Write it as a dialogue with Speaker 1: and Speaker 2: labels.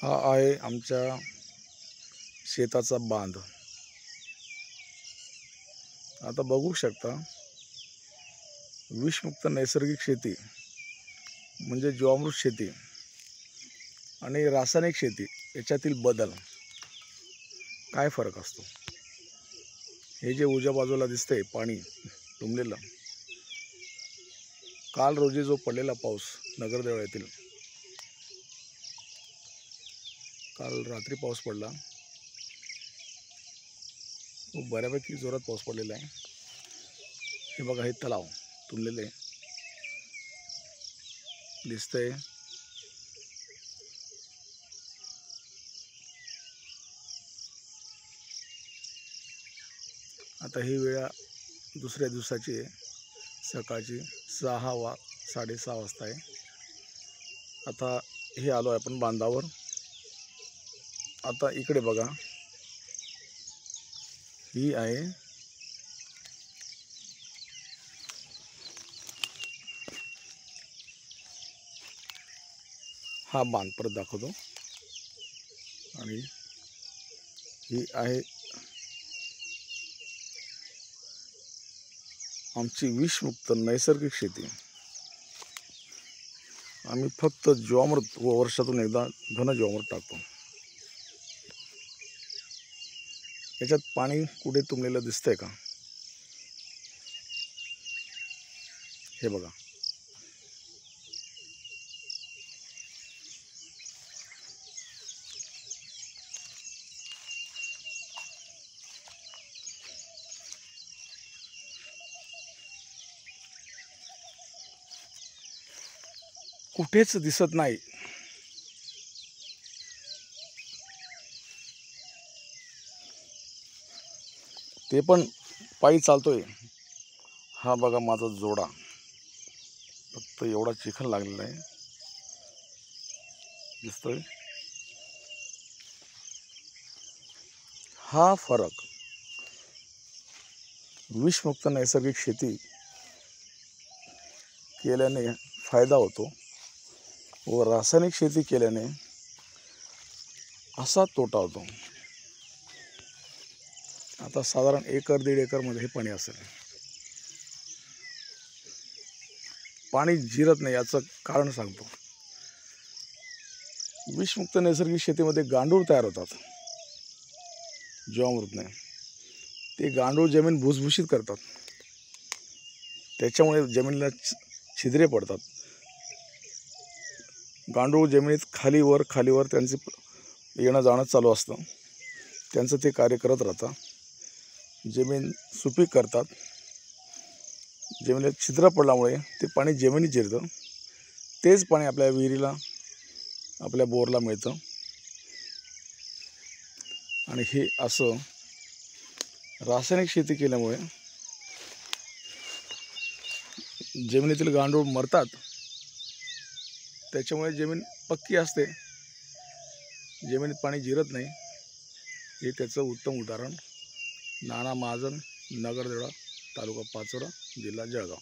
Speaker 1: हा आहे आमच्या शेताचा बांध। आता बघू शकता, विषमुक्त नैसर्गिक शेती म्हणजे जीवामृत शेती आणि रासायनिक शेती याच्यातील बदल काय फरक असतो। हे जे उजव्या बाजूला दिसते पाणी तुंबलेलं, काल रोजी जो पडलेला पाऊस नगरदेवळा येथील, काल रात्री पाऊस पडला, खूप बऱ्यापैकी जोरात पाऊस पडलेला आहे। हे बघा, हे तलाव तुंबलेले दिसतंय। आता ही वेळ दुसऱ्या दिवसाची आहे, सकाळची 6:30 वाजता आहे। आता हे आलो आहे आपण बांधावर। आता इकडे बघा, ही आहे हा बांध, परत दाखवतो। आणि ही आहे आमची विषमुक्त नैसर्गिक शेती। आम्ही फक्त जीवामृत व वर्षातून एकदा घन जीवामृत टाकतो। याच्यात पाणी कुठे तुंबलेलं दिसतंय का? हे बघा, कुठेच दिसत नाही। ते पण पायी चालतोय। हा बघा माझा जोडा, फक्त एवढा चिखल लागलेला आहे, दिसतोय। हा फरक विषमुक्त नैसर्गिक शेती केल्याने फायदा होतो व रासायनिक शेती केल्याने असा तोटा होतो। आता साधारण 1-1.5 एकरमध्ये हे पाणी असेल। पाणी जिरत नाही, याचं कारण सांगतो। विषमुक्त नैसर्गिक शेतीमध्ये गांडूळ तयार होतात जीवामृतने। ते गांडूळ जमीन भुसभुशीत करतात, त्याच्यामुळे जमिनीला छिद्रे पडतात। गांडूळ जमिनीत खालीवर त्यांचे येणं जाणं चालू असतं, त्यांचं ते कार्य करत राहतं, जमीन सुपीक करतात। जमिनीत छिद्र पडल्यामुळे ते पाणी जमिनीत जिरतं, तेच पाणी आपल्या विहिरीला, आपल्या बोरला मिळतं। आणि हे असं रासायनिक शेती केल्यामुळे जमिनीतील गांडूळ मरतात, त्याच्यामुळे जमीन पक्की असते, जमिनीत पाणी जिरत नाही। हे त्याचं उत्तम उदाहरण। नाना महाजन, नगरदेवळा, तालुका पाचोरा, जिल्हा जळगाव।